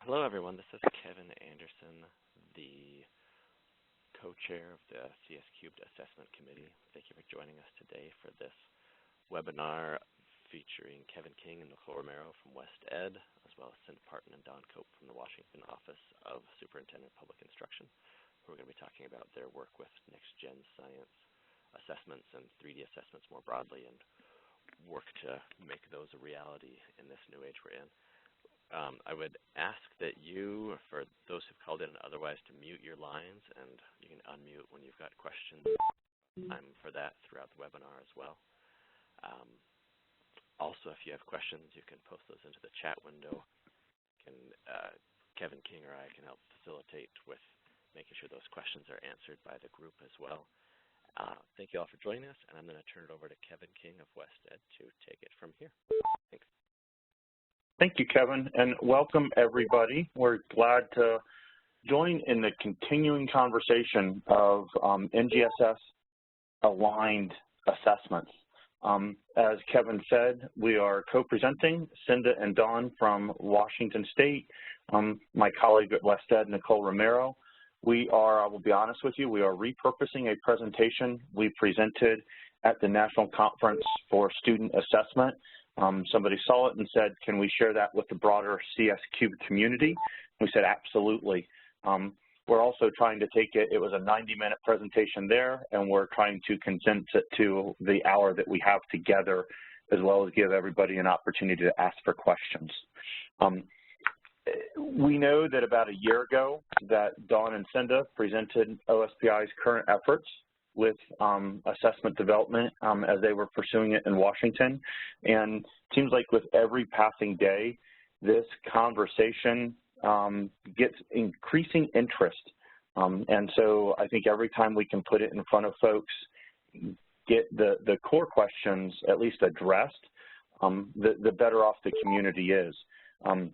Hello, everyone. This is Kevin Anderson, the co-chair of the CS Cubed Assessment Committee. Thank you for joining us today for this webinar featuring Kevin King and Nicole Romero from West Ed, as well as Cindy Parton and Don Cope from the Washington Office of Superintendent of Public Instruction, who are going to be talking about their work with next-gen science assessments and 3D assessments more broadly, and work to make those a reality in this new age we're in. I would ask that you, for those who've called in and otherwise, to mute your lines, and you can unmute when you've got questions. I'm for that throughout the webinar as well. Also, if you have questions, you can post those into the chat window. Kevin King or I can help facilitate with making sure those questions are answered by the group as well. Thank you all for joining us, and I'm going to turn it over to Kevin King of West Ed to take it from here. Thanks. Thank you, Kevin, and welcome everybody. We're glad to join in the continuing conversation of NGSS-aligned assessments. As Kevin said, we are co-presenting, Cinda and Don from Washington State, my colleague at West Ed, Nicole Romero. I will be honest with you, we are repurposing a presentation we presented at the National Conference for Student Assessment. Somebody saw it and said, can we share that with the broader CS Cubed community? We said, absolutely. We're also trying to take it was a 90-minute presentation there, and we're trying to condense it to the hour that we have together, as well as give everybody an opportunity to ask for questions. We know that about a year ago that Dawn and Cinda presented OSPI's current efforts with assessment development as they were pursuing it in Washington. And it seems like with every passing day, this conversation gets increasing interest. And so I think every time we can put it in front of folks, get the core questions at least addressed, the better off the community is. And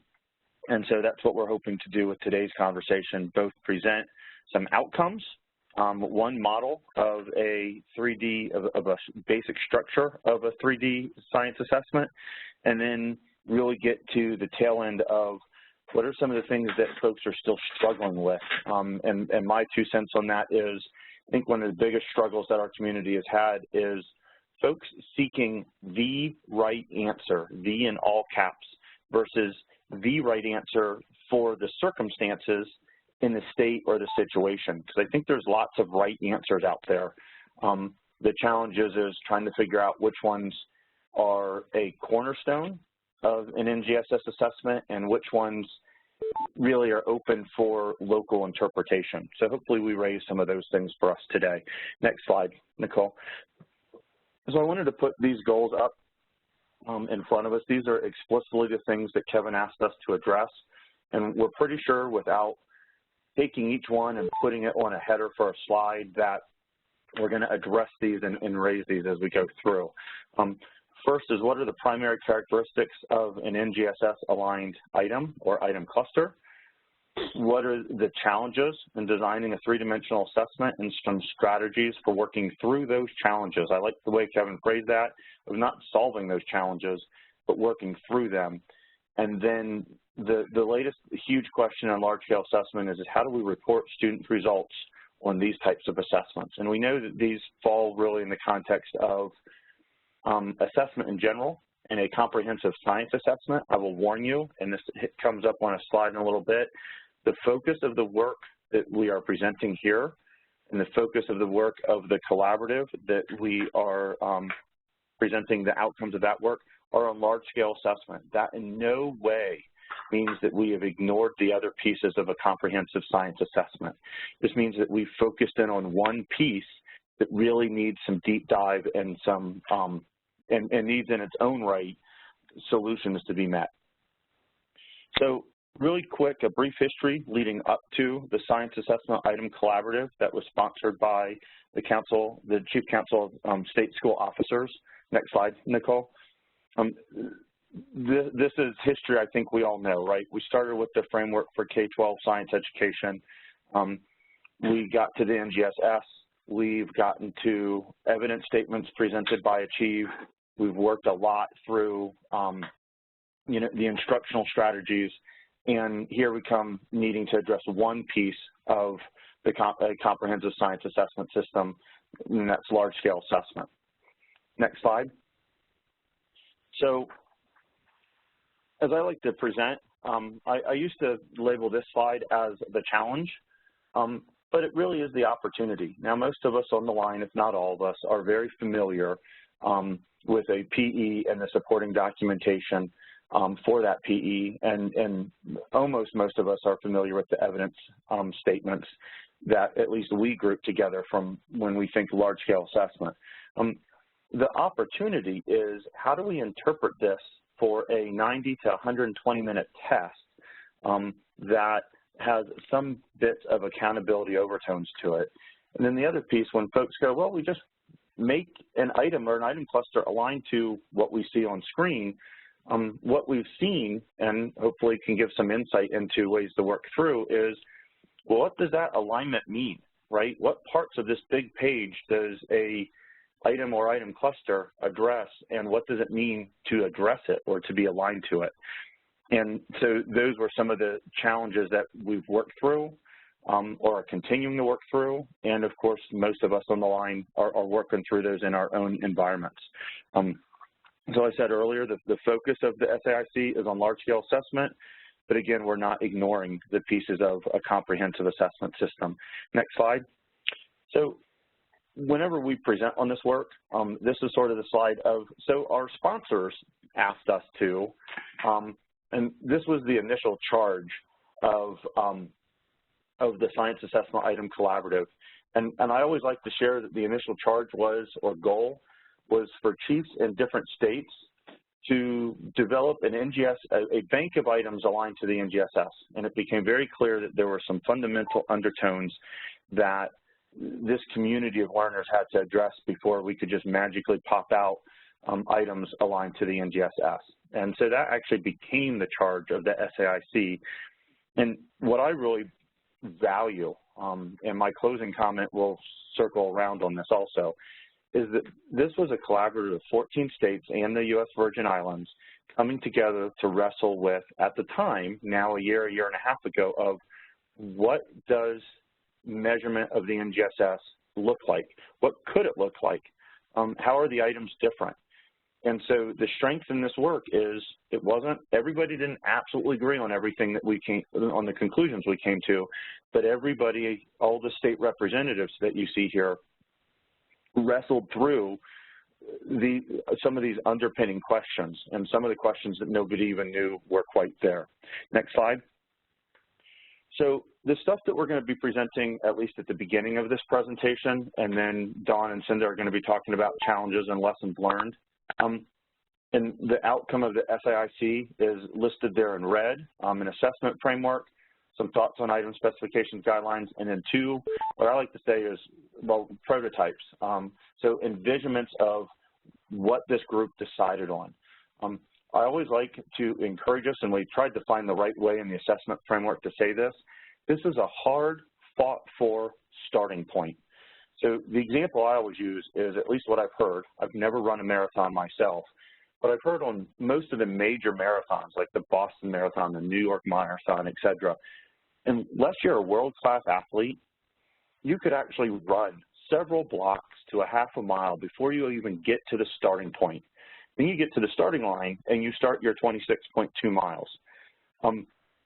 so that's what we're hoping to do with today's conversation, both present some outcomes, one model of a 3D, of a basic structure of a 3D science assessment, and then really get to the tail end of what are some of the things that folks are still struggling with. And my 2 cents on that is, I think one of the biggest struggles that our community has had is folks seeking the right answer, the in all caps, versus the right answer for the circumstances in the state or the situation, because I think there's lots of right answers out there. The challenge is trying to figure out which ones are a cornerstone of an NGSS assessment and which ones really are open for local interpretation. So hopefully we raise some of those things for us today. Next slide, Nicole. So I wanted to put these goals up in front of us. These are explicitly the things that Kevin asked us to address, and we're pretty sure without taking each one and putting it on a header for a slide that we're going to address these and raise these as we go through. First is, what are the primary characteristics of an NGSS-aligned item or item cluster? What are the challenges in designing a three-dimensional assessment and some strategies for working through those challenges? I like the way Kevin phrased that, of not solving those challenges, but working through them. And then the latest huge question on large-scale assessment is how do we report student results on these types of assessments? And we know that these fall really in the context of assessment in general and a comprehensive science assessment. I will warn you, and this comes up on a slide in a little bit, the focus of the work that we are presenting here and the focus of the work of the collaborative that we are presenting the outcomes of that work are on large-scale assessment. That in no way means that we have ignored the other pieces of a comprehensive science assessment. This means that we've focused in on one piece that really needs some deep dive and some and needs in its own right solutions to be met. So really quick, a brief history leading up to the Science Assessment Item Collaborative that was sponsored by the Council, the Chief Council of State School Officers. Next slide, Nicole. This is history I think we all know, right? We started with the framework for K-12 science education. We got to the NGSS. We've gotten to evidence statements presented by Achieve. We've worked a lot through the instructional strategies, And here we come needing to address one piece of the comprehensive science assessment system, and that's large-scale assessment. Next slide. So as I like to present, I used to label this slide as the challenge, but it really is the opportunity. Now, most of us on the line, if not all of us, are very familiar with a PE and the supporting documentation for that PE, and almost most of us are familiar with the evidence statements that at least we group together from when we think large-scale assessment. The opportunity is, how do we interpret this for a 90 to 120-minute test that has some bits of accountability overtones to it? And then the other piece, when folks go, well, we just make an item or an item cluster aligned to what we see on screen, what we've seen, and hopefully can give some insight into ways to work through, is, well, what does that alignment mean, right? What parts of this big page does a item or item cluster address, and what does it mean to address it or to be aligned to it? And so those were some of the challenges that we've worked through or are continuing to work through, and of course, most of us on the line are working through those in our own environments. So I said earlier, the focus of the SAIC is on large-scale assessment, but again, we're not ignoring the pieces of a comprehensive assessment system. Next slide. So whenever we present on this work, this is sort of the slide of, so our sponsors asked us to, and this was the initial charge of the Science Assessment Item Collaborative. And I always like to share that the initial charge was, or goal, was for chiefs in different states to develop an NGS, a bank of items aligned to the NGSS. And it became very clear that there were some fundamental undertones that this community of learners had to address before we could just magically pop out items aligned to the NGSS. And so that actually became the charge of the SAIC. And what I really value, and my closing comment will circle around on this also, is that this was a collaborative of 14 states and the U.S. Virgin Islands coming together to wrestle with, at the time, now a year and a half ago, of what does measurement of the NGSS look like? What could it look like? How are the items different? And so the strength in this work is it wasn't, everybody didn't absolutely agree on everything that we came, on the conclusions we came to, but everybody, all the state representatives that you see here, wrestled through some of these underpinning questions and some of the questions that nobody even knew were quite there. Next slide. So the stuff that we're going to be presenting, at least at the beginning of this presentation, and then Dawn and Cinda are going to be talking about challenges and lessons learned. And the outcome of the SAIC is listed there in red, an assessment framework, some thoughts on item specifications guidelines, and then two, what I like to say is, well, prototypes. So envisionments of what this group decided on. I always like to encourage us, and we tried to find the right way in the assessment framework to say this. This is a hard fought for starting point. So the example I always use is, at least what I've heard, I've never run a marathon myself, but I've heard on most of the major marathons, like the Boston Marathon, the New York Marathon, et cetera, unless you're a world-class athlete, you could actually run several blocks to a half a mile before you even get to the starting point. Then you get to the starting line and you start your 26.2 miles.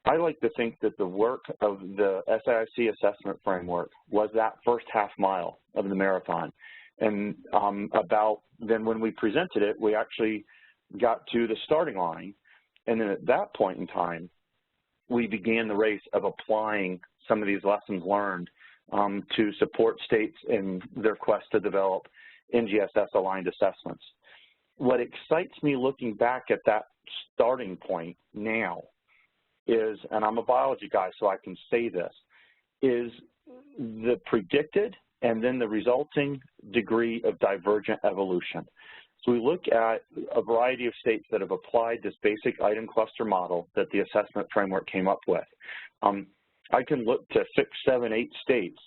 I like to think that the work of the SAIC assessment framework was that first half mile of the marathon. And then when we presented it, we actually got to the starting line. And then at that point in time, we began the race of applying some of these lessons learned to support states in their quest to develop NGSS-aligned assessments. What excites me looking back at that starting point now is, and I'm a biology guy so I can say this, is the predicted and then the resulting degree of divergent evolution. So we look at a variety of states that have applied this basic item cluster model that the assessment framework came up with. I can look to 6, 7, 8 states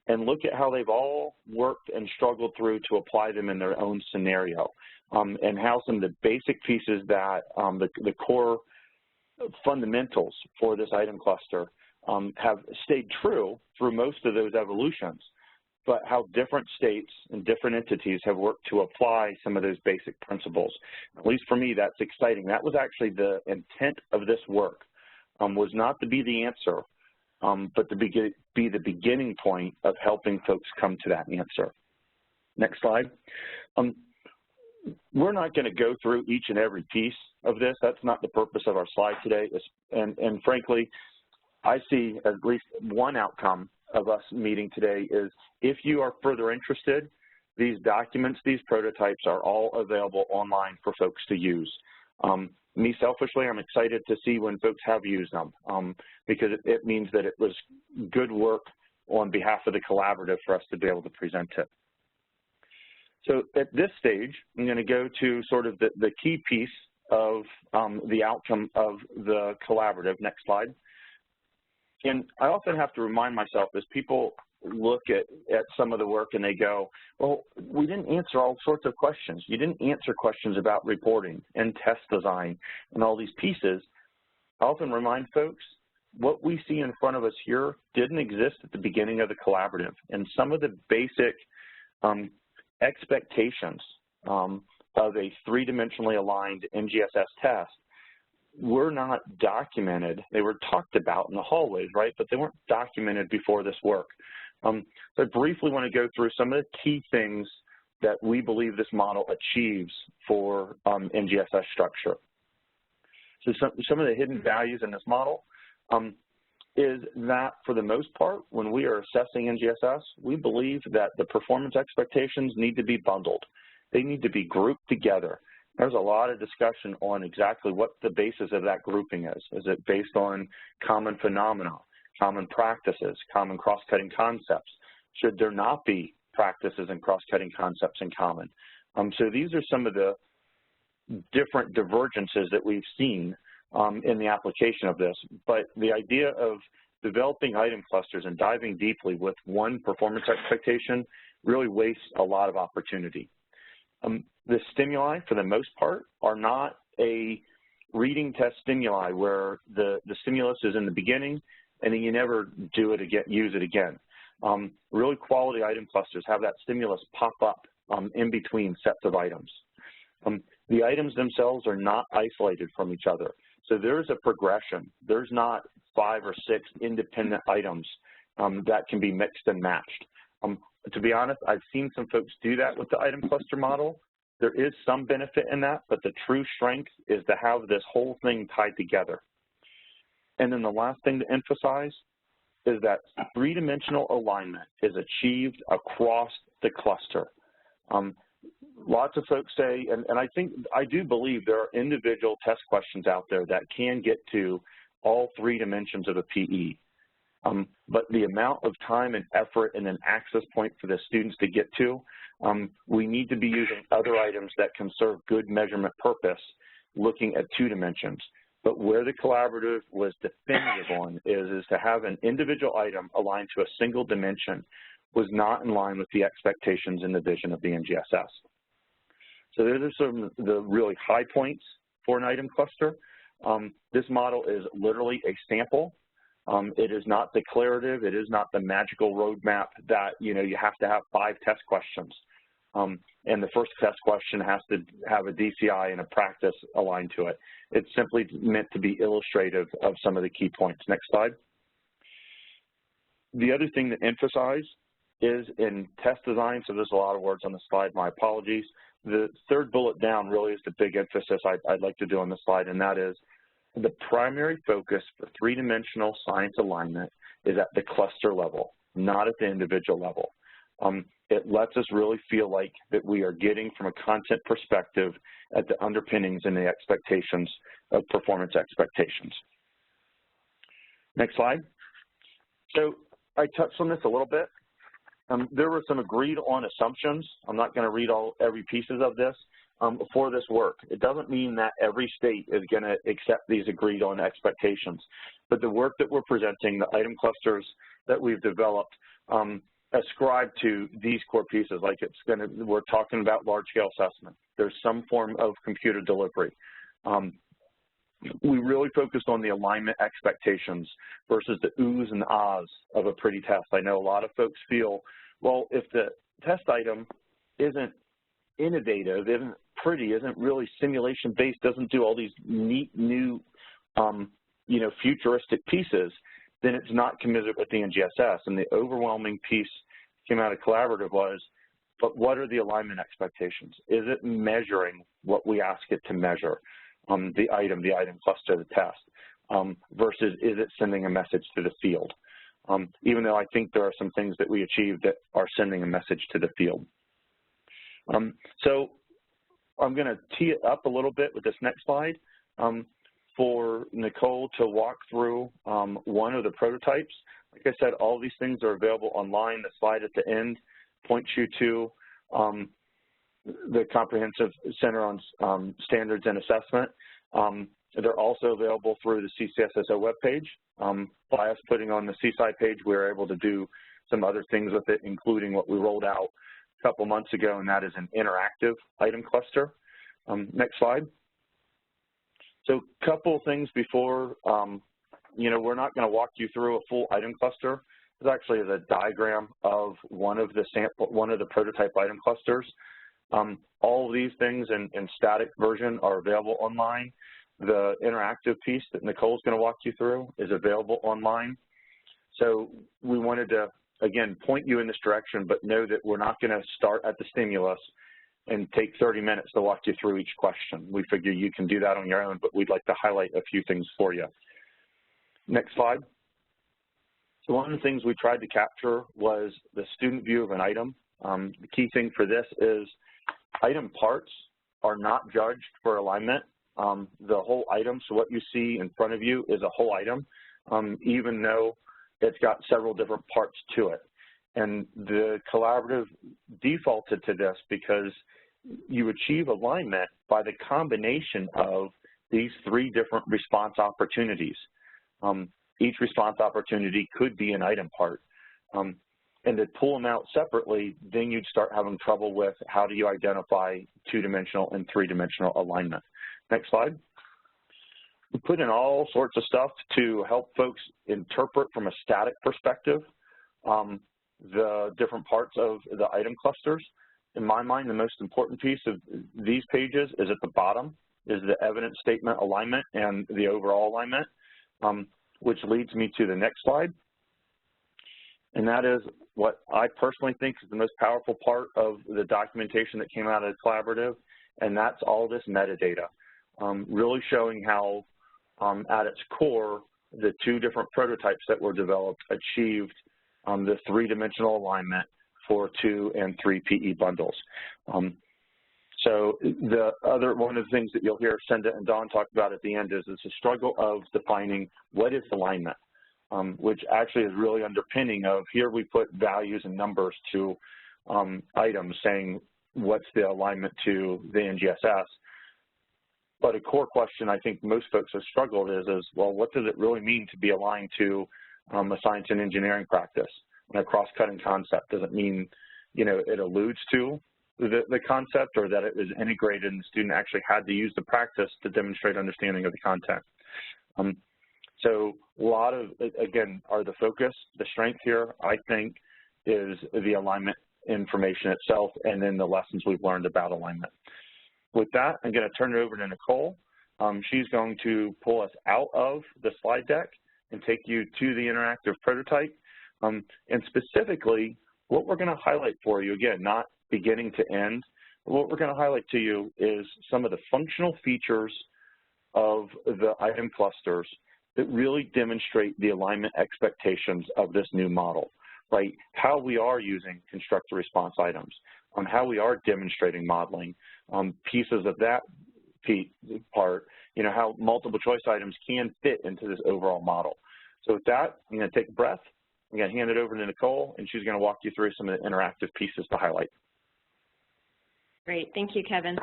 and look at how they've all worked and struggled through to apply them in their own scenario, and how some of the basic pieces that the core fundamentals for this item cluster have stayed true through most of those evolutions, but how different states and different entities have worked to apply some of those basic principles. At least for me, that's exciting. That was actually the intent of this work, was not to be the answer, but to be the beginning point of helping folks come to that answer. Next slide. We're not going to go through each and every piece of this. That's not the purpose of our slide today. And frankly, I see at least one outcome of us meeting today is if you are further interested, these documents, these prototypes are all available online for folks to use. Me selfishly, I'm excited to see when folks have used them because it means that it was good work on behalf of the collaborative for us to be able to present it. So at this stage, I'm going to go to sort of the key piece of the outcome of the collaborative. Next slide. And I often have to remind myself as people look at some of the work and they go, well, we didn't answer all sorts of questions. You didn't answer questions about reporting and test design and all these pieces. I often remind folks, what we see in front of us here didn't exist at the beginning of the collaborative. And some of the basic expectations of a three-dimensionally aligned NGSS test were not documented. They were talked about in the hallways, right? But they weren't documented before this work. So I briefly want to go through some of the key things that we believe this model achieves for NGSS structure. So some of the hidden values in this model is that for the most part, when we are assessing NGSS, we believe that the performance expectations need to be bundled. They need to be grouped together. There's a lot of discussion on exactly what the basis of that grouping is. Is it based on common phenomena, common practices, common cross-cutting concepts? Should there not be practices and cross-cutting concepts in common? So these are some of the different divergences that we've seen in the application of this. But the idea of developing item clusters and diving deeply with one performance expectation really wastes a lot of opportunity. The stimuli, for the most part, are not a reading test stimuli where the stimulus is in the beginning and then you never do it again, use it again. Really quality item clusters have that stimulus pop up in between sets of items. The items themselves are not isolated from each other. So there's a progression. There's not 5 or 6 independent items that can be mixed and matched. To be honest, I've seen some folks do that with the item cluster model. There is some benefit in that, but the true strength is to have this whole thing tied together. And then the last thing to emphasize is that three-dimensional alignment is achieved across the cluster. Lots of folks say, and I do believe there are individual test questions out there that can get to all 3 dimensions of a PE. But the amount of time and effort and an access point for the students to get to, we need to be using other items that can serve good measurement purpose looking at 2 dimensions. But where the collaborative was definitive on is to have an individual item aligned to a single dimension was not in line with the expectations and the vision of the NGSS. So those are some of the really high points for an item cluster. This model is literally a sample. It is not declarative. It is not the magical roadmap that, you have to have 5 test questions. And the first test question has to have a DCI and a practice aligned to it. It's simply meant to be illustrative of some of the key points. Next slide. The other thing to emphasize is in test design, so there's a lot of words on the slide, my apologies. The third bullet down really is the big emphasis I'd like to do on the slide, and that is the primary focus for 3-dimensional science alignment is at the cluster level, not at the individual level. It lets us really feel like that we are getting from a content perspective at the underpinnings and the expectations of performance expectations. Next slide. So I touched on this a little bit. There were some agreed on assumptions. I'm not going to read every pieces of this for this work. It doesn't mean that every state is going to accept these agreed on expectations. But the work that we're presenting, the item clusters that we've developed, ascribe to these core pieces. Like we're talking about large-scale assessment. There's some form of computer delivery. we really focused on the alignment expectations versus the oohs and ahs of a pretty test. I know a lot of folks feel, well, if the test item isn't innovative, isn't pretty, isn't really simulation-based, doesn't do all these neat new, futuristic pieces, then it's not commensurate with the NGSS. And the overwhelming piece came out of collaborative was, but what are the alignment expectations? Is it measuring what we ask it to measure, the item cluster, the test, versus is it sending a message to the field? Even though I think there are some things that we achieved that are sending a message to the field. So I'm going to tee it up a little bit with this next slide for Nicole to walk through one of the prototypes. Like I said, all these things are available online. The slide at the end points you to the Comprehensive Center on Standards and Assessment. They're also available through the CSSS webpage. By us putting on the CSAIC page, we were able to do some other things with it, including what we rolled out a couple months ago, and that is an interactive item cluster. Next slide. So a couple of things before, we're not going to walk you through a full item cluster. There's actually a diagram of one of the prototype item clusters. All of these things in static version are available online. The interactive piece that Nicole's going to walk you through is available online. So we wanted to, again, point you in this direction, but know that we're not going to start at the stimulus and take 30 minutes to walk you through each question. We figure you can do that on your own, but we'd like to highlight a few things for you. Next slide. So one of the things we tried to capture was the student view of an item. The key thing for this is item parts are not judged for alignment. The whole item, so what you see in front of you is a whole item, even though it's got several different parts to it. And the collaborative defaulted to this because you achieve alignment by the combination of these three different response opportunities. Each response opportunity could be an item part. And to pull them out separately, then you'd start having trouble with how do you identify two-dimensional and three-dimensional alignment. Next slide. We put in all sorts of stuff to help folks interpret from a static perspective the different parts of the item clusters. In my mind, the most important piece of these pages is at the bottom, is the evidence statement alignment and the overall alignment, which leads me to the next slide. And that is what I personally think is the most powerful part of the documentation that came out of the collaborative, and that's all this metadata, really showing how at its core, the two different prototypes that were developed achieved the three-dimensional alignment for 2 and 3 PE bundles. So one of the things that you'll hear Senda and Dawn talk about at the end is it's a struggle of defining what is alignment, which actually is really underpinning of here we put values and numbers to items saying what's the alignment to the NGSS. But a core question I think most folks have struggled is well, what does it really mean to be aligned to a science and engineering practice? And a cross-cutting concept doesn't mean, it alludes to the concept or that it was integrated and the student actually had to use the practice to demonstrate understanding of the content. So a lot of, again, are the focus, the strength here, I think, is the alignment information itself and then the lessons we've learned about alignment. With that, I'm going to turn it over to Nicole. She's going to pull us out of the slide deck and take you to the interactive prototype. And specifically, what we're going to highlight for you, again, not beginning to end, but what we're going to highlight to you is some of the functional features of the item clusters that really demonstrate the alignment expectations of this new model, right? How we are using constructor response items, how we are demonstrating modeling, pieces of that part, how multiple choice items can fit into this overall model. So with that, I'm going to take a breath. I'm going to hand it over to Nicole, and she's going to walk you through some of the interactive pieces to highlight. Great. Thank you, Kevin.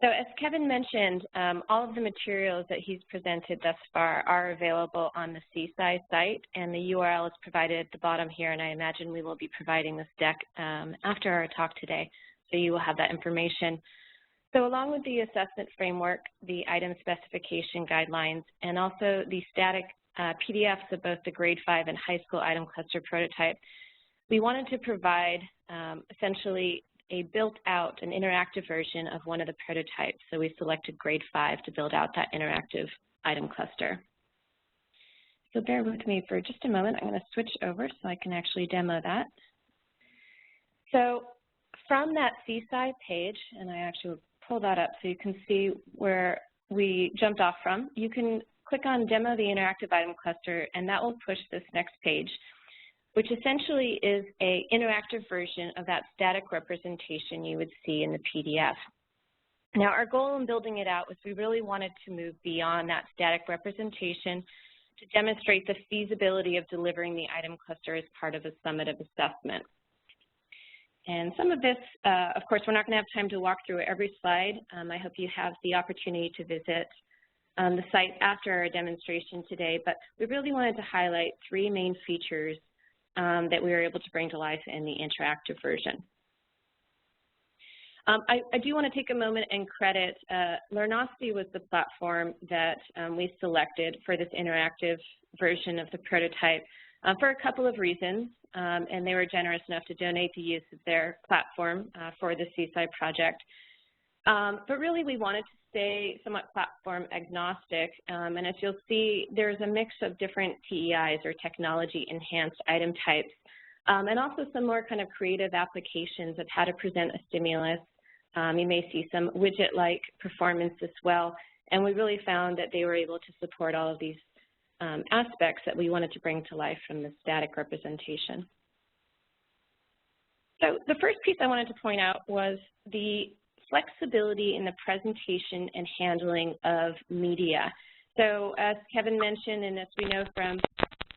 So as Kevin mentioned, all of the materials that he's presented thus far are available on the CSAIC site, and the URL is provided at the bottom here, and I imagine we will be providing this deck after our talk today, so you will have that information. So along with the assessment framework, the item specification guidelines, and also the static PDFs of both the grade 5 and high school item cluster prototype, we wanted to provide essentially a built-out, an interactive version of one of the prototypes. So we selected grade 5 to build out that interactive item cluster. So bear with me for just a moment. I'm going to switch over so I can actually demo that. So from that CSAI page, and I actually will pull that up so you can see where we jumped off from, you can click on Demo the Interactive Item Cluster, and that will push this next page, which essentially is an interactive version of that static representation you would see in the PDF. Now, our goal in building it out was we really wanted to move beyond that static representation to demonstrate the feasibility of delivering the item cluster as part of a summative assessment. And some of this, of course, we're not going to have time to walk through every slide. I hope you have the opportunity to visit the site after our demonstration today, but we really wanted to highlight 3 main features that we were able to bring to life in the interactive version. I do want to take a moment and credit Learnosity was the platform that we selected for this interactive version of the prototype for a couple of reasons, and they were generous enough to donate the use of their platform for the CSAI project. But really, we wanted to stay somewhat platform agnostic, and as you'll see, there's a mix of different TEIs or technology-enhanced item types, and also some more kind of creative applications of how to present a stimulus. You may see some widget-like performance as well, and we really found that they were able to support all of these aspects that we wanted to bring to life from the static representation. So the first piece I wanted to point out was the flexibility in the presentation and handling of media. So as Kevin mentioned, and as we know from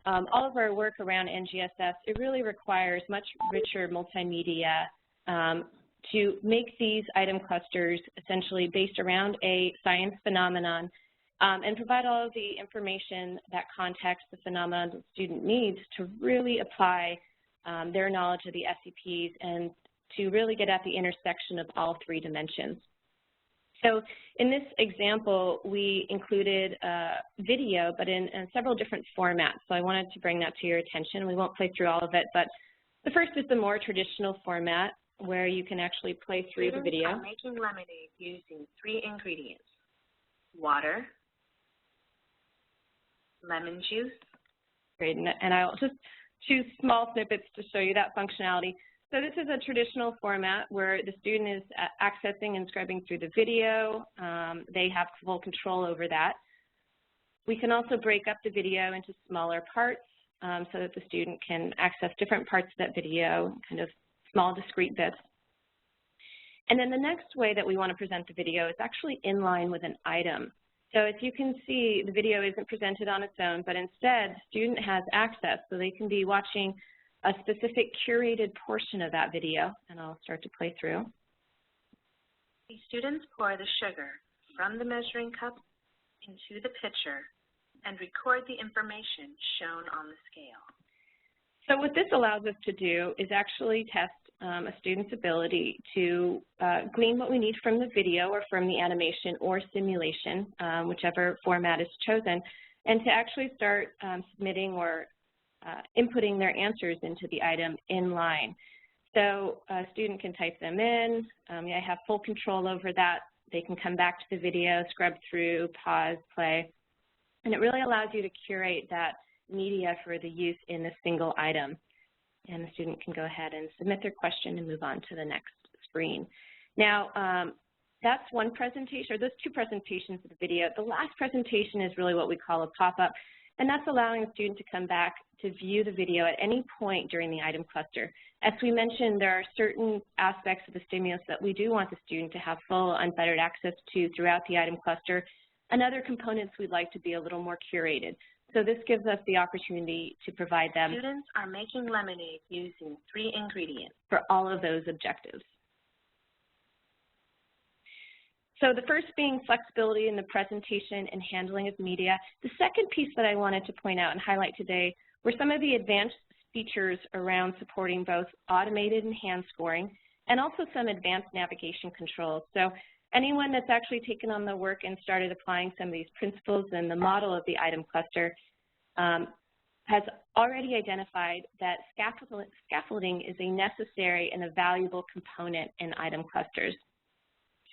all of our work around NGSS, it really requires much richer multimedia to make these item clusters essentially based around a science phenomenon and provide all of the information, that context, the phenomenon the student needs to really apply their knowledge of the SEPs and to really get at the intersection of all 3 dimensions. So in this example, we included video, but in several different formats. So I wanted to bring that to your attention. We won't play through all of it, but the first is the more traditional format where you can actually play through the video. I'm making lemonade using 3 ingredients: water, lemon juice. Great, and I'll just choose small snippets to show you that functionality. So this is a traditional format where the student is accessing and scrubbing through the video. They have full control over that. We can also break up the video into smaller parts so that the student can access different parts of that video, kind of small discrete bits. And then the next way that we want to present the video is actually in line with an item. So as you can see, the video isn't presented on its own, but instead, the student has access, so they can be watching a specific curated portion of that video, and I'll start to play through. The students pour the sugar from the measuring cup into the pitcher and record the information shown on the scale. So what this allows us to do is actually test a student's ability to glean what we need from the video or from the animation or simulation, whichever format is chosen, and to actually start submitting or inputting their answers into the item in line. So a student can type them in. I have full control over that. They can come back to the video, scrub through, pause, play, and it really allows you to curate that media for the use in a single item. And the student can go ahead and submit their question and move on to the next screen. Now, that's one presentation, or those 2 presentations of the video. The last presentation is really what we call a pop-up, and that's allowing the student to come back to view the video at any point during the item cluster. As we mentioned, there are certain aspects of the stimulus that we do want the student to have full unfettered access to throughout the item cluster, and other components we'd like to be a little more curated. So this gives us the opportunity to provide them. Students are making lemonade using 3 ingredients. For all of those objectives. So the first being flexibility in the presentation and handling of media. The second piece that I wanted to point out and highlight today were some of the advanced features around supporting both automated and hand scoring, and also some advanced navigation controls. So anyone that's actually taken on the work and started applying some of these principles and the model of the item cluster has already identified that scaffolding is a necessary and a valuable component in item clusters.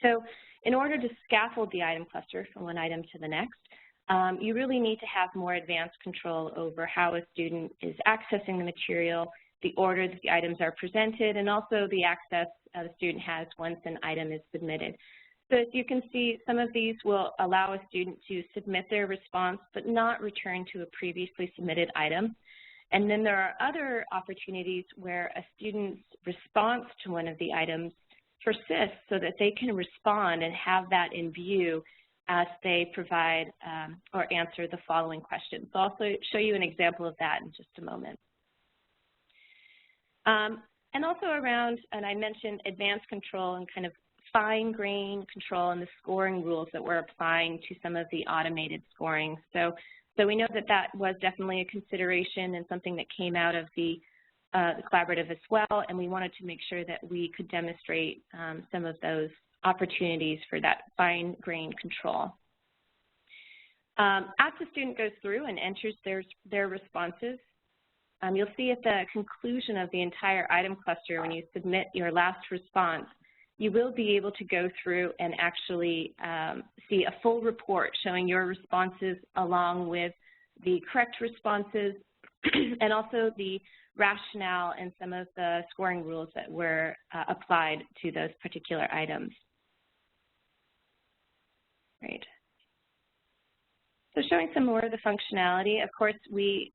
So in order to scaffold the item cluster from one item to the next, you really need to have more advanced control over how a student is accessing the material, the order that the items are presented, and also the access the student has once an item is submitted. So as you can see, some of these will allow a student to submit their response but not return to a previously submitted item. And then there are other opportunities where a student's response to one of the items persists so that they can respond and have that in view as they provide or answer the following questions. So I'll show you an example of that in just a moment. And also around, and I mentioned advanced control and kind of fine-grained control and the scoring rules that we're applying to some of the automated scoring. So we know that that was definitely a consideration and something that came out of the collaborative as well, and we wanted to make sure that we could demonstrate some of those opportunities for that fine-grained control. As the student goes through and enters their responses, you'll see at the conclusion of the entire item cluster when you submit your last response, you will be able to go through and actually see a full report showing your responses along with the correct responses and also the rationale and some of the scoring rules that were applied to those particular items. Great. So showing some more of the functionality, of course, we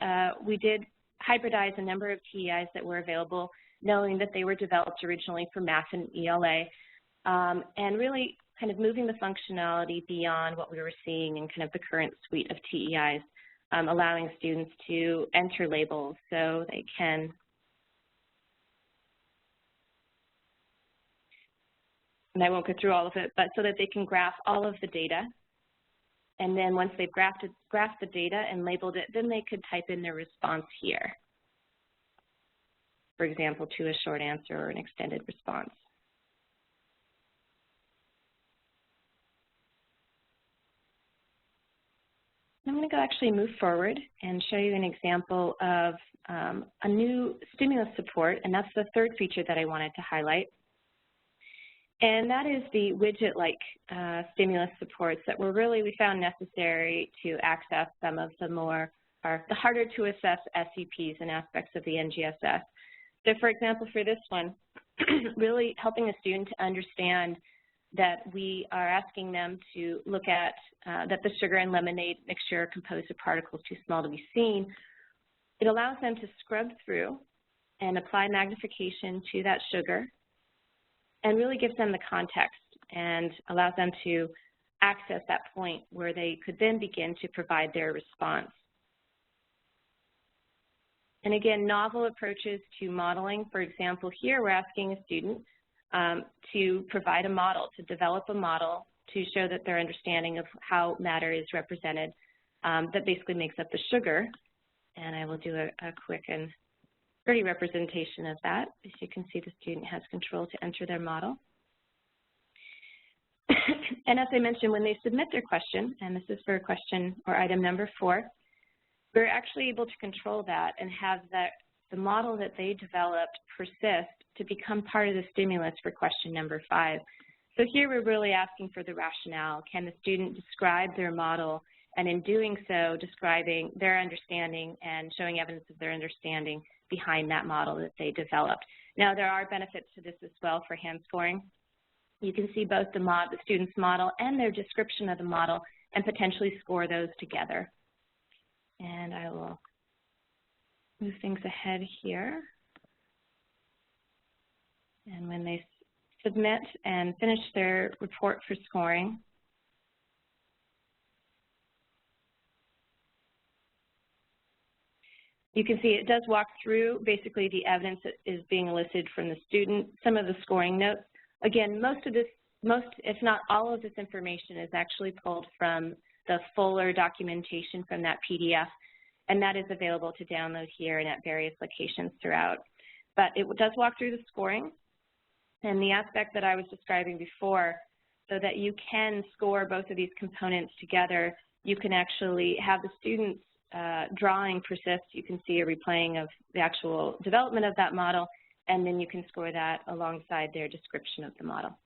did hybridize a number of TEIs that were available, knowing that they were developed originally for math and ELA, and really kind of moving the functionality beyond what we were seeing in kind of the current suite of TEIs, allowing students to enter labels so they can and I won't go through all of it, but so that they can graph all of the data. And then once they've graphed the data and labeled it, then they could type in their response here, for example, to a short answer or an extended response. I'm going to go actually move forward and show you an example of a new stimulus support, and that's the third feature that I wanted to highlight. And that is the widget-like stimulus supports that we found necessary to access some of the the harder to assess SEPs and aspects of the NGSS. So for example, for this one, really helping a student to understand that we are asking them to look at that the sugar and lemonade mixture are composed of particles too small to be seen. It allows them to scrub through and apply magnification to that sugar and really gives them the context and allows them to access that point where they could then begin to provide their response. And again, novel approaches to modeling. For example, here we're asking a student to provide a model, to develop a model to show that their understanding of how matter is represented that basically makes up the sugar. And I will do a quick and pretty representation of that. As you can see, the student has control to enter their model. And as I mentioned, when they submit their question, and this is for question or item number 4, we're actually able to control that and have the model that they developed persist to become part of the stimulus for question number 5. So here we're really asking for the rationale. Can the student describe their model, and in doing so, describing their understanding and showing evidence of their understanding behind that model that they developed. Now, there are benefits to this as well for hand scoring. You can see both the student's model and their description of the model and potentially score those together. And I will move things ahead here. And when they submit and finish their report for scoring, you can see it does walk through basically the evidence that is being elicited from the student, some of the scoring notes. Again, most, if not all of this information is actually pulled from the fuller documentation from that PDF, and that is available to download here and at various locations throughout. But it does walk through the scoring, and the aspect that I was describing before so that you can score both of these components together. You can actually have the students' drawing persist. You can see a replaying of the actual development of that model, and then you can score that alongside their description of the model.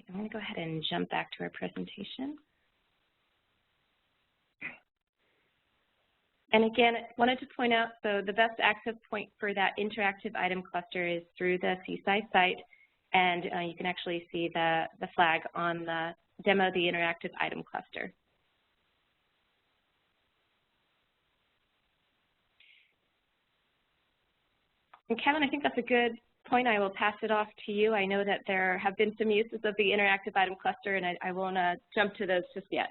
I'm going to go ahead and jump back to our presentation. And again, I wanted to point out, so the best access point for that interactive item cluster is through the CSAIC site, and you can actually see the flag on the demo, the interactive item cluster. And Kevin, I think that's a good point. I will pass it off to you. I know that there have been some uses of the interactive item cluster, and I won't jump to those just yet.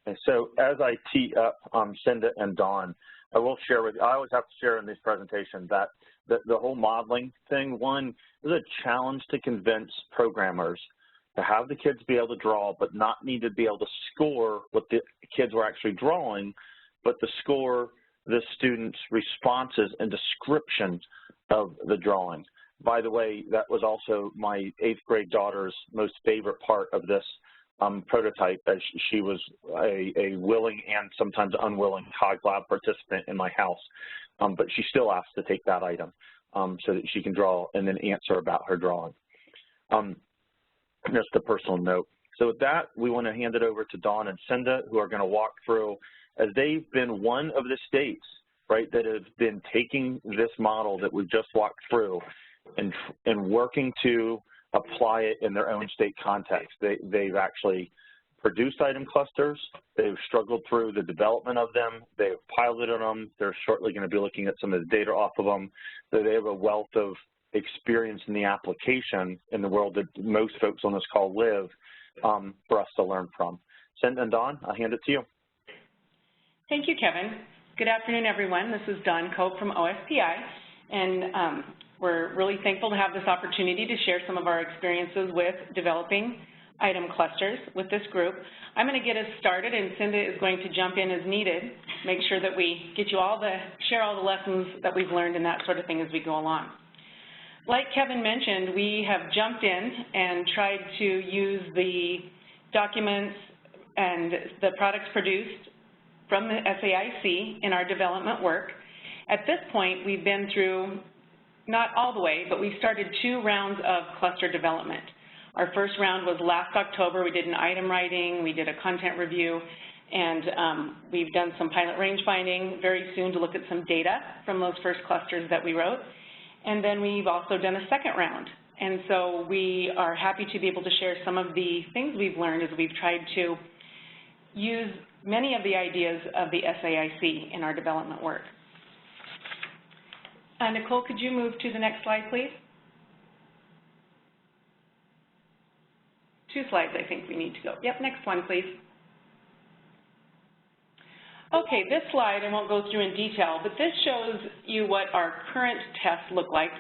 And so as I tee up Cinda and Dawn, I will share with you, I always have to share in these presentations that the whole modeling thing, one, is a challenge to convince programmers to have the kids be able to draw, but not need to be able to score what the kids were actually drawing, but to score the students' responses and description of the drawing. By the way, that was also my 8th grade daughter's most favorite part of this prototype, as she was a willing and sometimes unwilling COG lab participant in my house, but she still asked to take that item so that she can draw and then answer about her drawing. Just a personal note. So with that, we want to hand it over to Dawn and Cinda, who are going to walk through, as they've been one of the states, right, that have been taking this model that we've just walked through and working to apply it in their own state context. They've actually produced item clusters. They've struggled through the development of them. They've piloted them. They're shortly going to be looking at some of the data off of them. So they have a wealth of experience in the application in the world that most folks on this call live for us to learn from. Cinda and Dawn, I'll hand it to you. Thank you, Kevin. Good afternoon, everyone. This is Dawn Cope from OSPI, and we're really thankful to have this opportunity to share some of our experiences with developing item clusters with this group. I'm going to get us started, and Cinda is going to jump in as needed, make sure that we get you share all the lessons that we've learned and that sort of thing as we go along. Like Kevin mentioned, we have jumped in and tried to use the documents and the products produced from the SAIC in our development work. At this point, we've been through, not all the way, but we started 2 rounds of cluster development. Our first round was last October. We did an item writing, we did a content review, and we've done some pilot range finding very soon to look at some data from those first clusters that we wrote. And then we've also done a second round. And so we are happy to be able to share some of the things we've learned as we've tried to use many of the ideas of the SAIC in our development work. Nicole, could you move to the next slide, please? 2 slides, I think we need to go. Yep, next one, please. Okay, this slide I won't go through in detail, but this shows you what our current tests look like.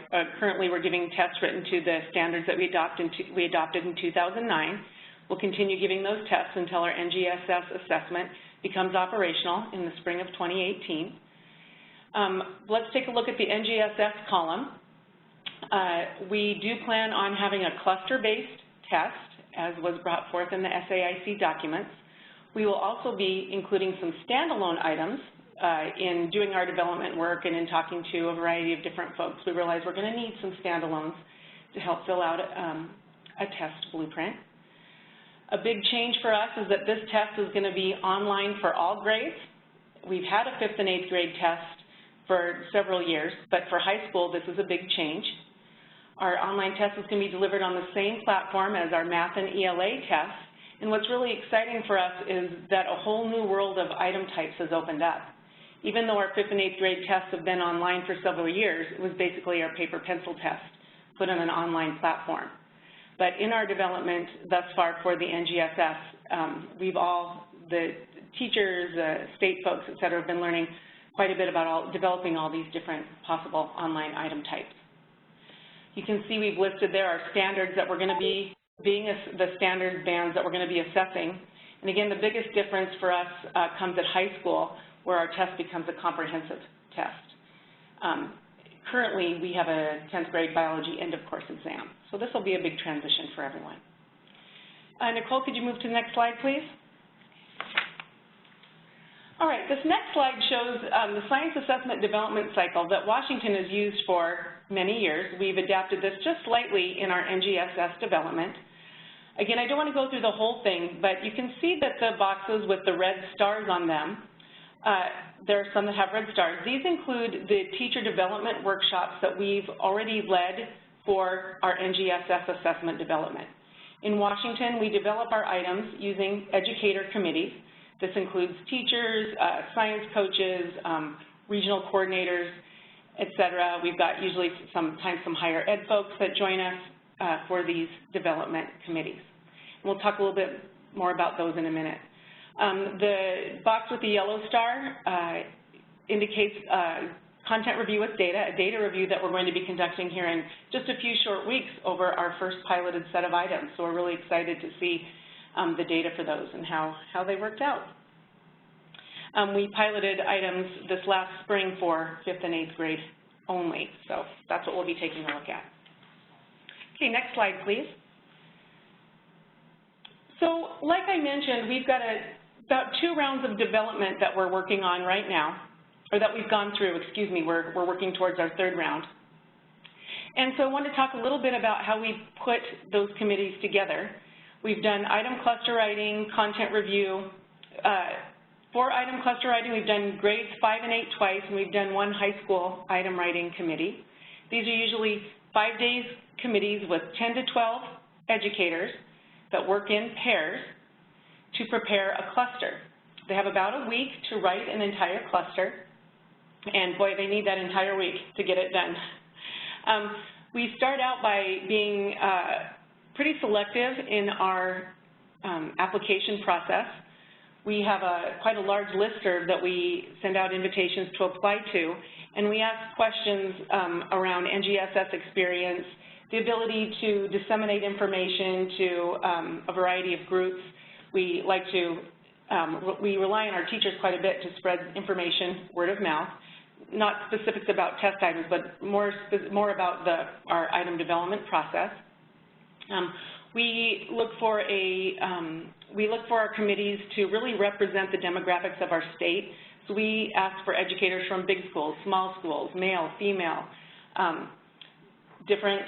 Currently, we're giving tests written to the standards that we adopted in 2009. We'll continue giving those tests until our NGSS assessment becomes operational in the spring of 2018. Let's take a look at the NGSS column. We do plan on having a cluster-based test, as was brought forth in the SAIC documents. We will also be including some standalone items in doing our development work and in talking to a variety of different folks. We realize we're going to need some standalones to help fill out a test blueprint. A big change for us is that this test is going to be online for all grades. We've had a 5th and 8th grade test for several years, but for high school, this is a big change. Our online test is going to be delivered on the same platform as our math and ELA tests. And what's really exciting for us is that a whole new world of item types has opened up. Even though our 5th and 8th grade tests have been online for several years, it was basically our paper pencil test put on an online platform. But in our development thus far for the NGSS, the teachers, state folks, et cetera, have been learning quite a bit about developing all these different possible online item types. You can see we've listed there our standards that we're going to be the standard bands that we're going to be assessing. And again, the biggest difference for us comes at high school, where our test becomes a comprehensive test. Currently, we have a 10th grade biology end-of-course exam, so this will be a big transition for everyone. Nicole, could you move to the next slide, please? All right, this next slide shows the science assessment development cycle that Washington has used for many years. We've adapted this just slightly in our NGSS development. Again, I don't want to go through the whole thing, but you can see that the boxes with the red stars on them, there are some that have red stars. These include the teacher development workshops that we've already led for our NGSS assessment development. In Washington, we develop our items using educator committees. This includes teachers, science coaches, regional coordinators, et cetera. We've got usually sometimes some higher ed folks that join us for these development committees. And we'll talk a little bit more about those in a minute. The box with the yellow star indicates content review with data, a data review that we're going to be conducting here in just a few short weeks over our first piloted set of items. So we're really excited to see the data for those and how they worked out. We piloted items this last spring for 5th and 8th grade only, so that's what we'll be taking a look at. Okay, next slide, please. So, like I mentioned, we've got about 2 rounds of development that we're working on right now, or that we've gone through, excuse me, we're working towards our 3rd round. And so I want to talk a little bit about how we put those committees together. We've done item cluster writing, content review. For item cluster writing, we've done grades 5 and 8 twice, and we've done 1 high school item writing committee. These are usually 5 days committees with 10 to 12 educators that work in pairs to prepare a cluster. They have about a week to write an entire cluster, and boy, they need that entire week to get it done. We start out by being pretty selective in our application process. We have quite a large listserv that we send out invitations to apply to, and we ask questions around NGSS experience, the ability to disseminate information to a variety of groups. We like to, we rely on our teachers quite a bit to spread information, word of mouth, not specifics about test items, but more about our item development process. We look for our committees to really represent the demographics of our state. So we ask for educators from big schools, small schools, male, female, different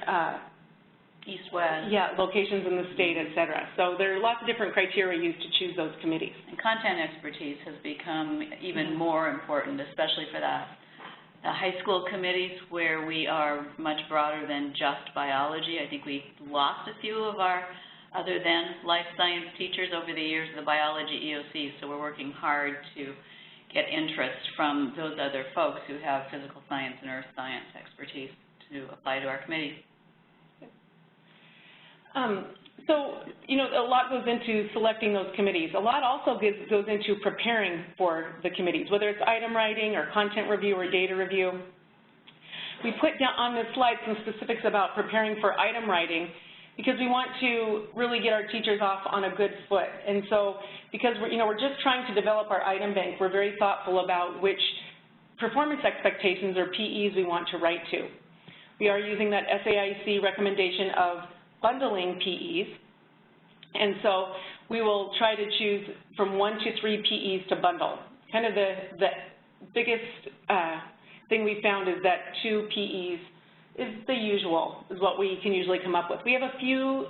east-west. Yeah, locations in the state, et cetera. So there are lots of different criteria used to choose those committees. And content expertise has become even more important, especially for the high school committees where we are much broader than just biology. I think we lost a few of our other than life science teachers over the years of the biology EOC, so we're working hard to get interest from those other folks who have physical science and earth science expertise to apply to our committees. So, you know, a lot goes into selecting those committees. A lot also goes into preparing for the committees, whether it's item writing or content review or data review. We put down on this slide some specifics about preparing for item writing because we want to really get our teachers off on a good foot. And so because we're just trying to develop our item bank, we're very thoughtful about which performance expectations or PEs we want to write to. We are using that SAIC recommendation of bundling PEs, and so we will try to choose from 1 to 3 PEs to bundle. Kind of the biggest thing we found is that 2 PEs is the usual, is what we can usually come up with. We have a few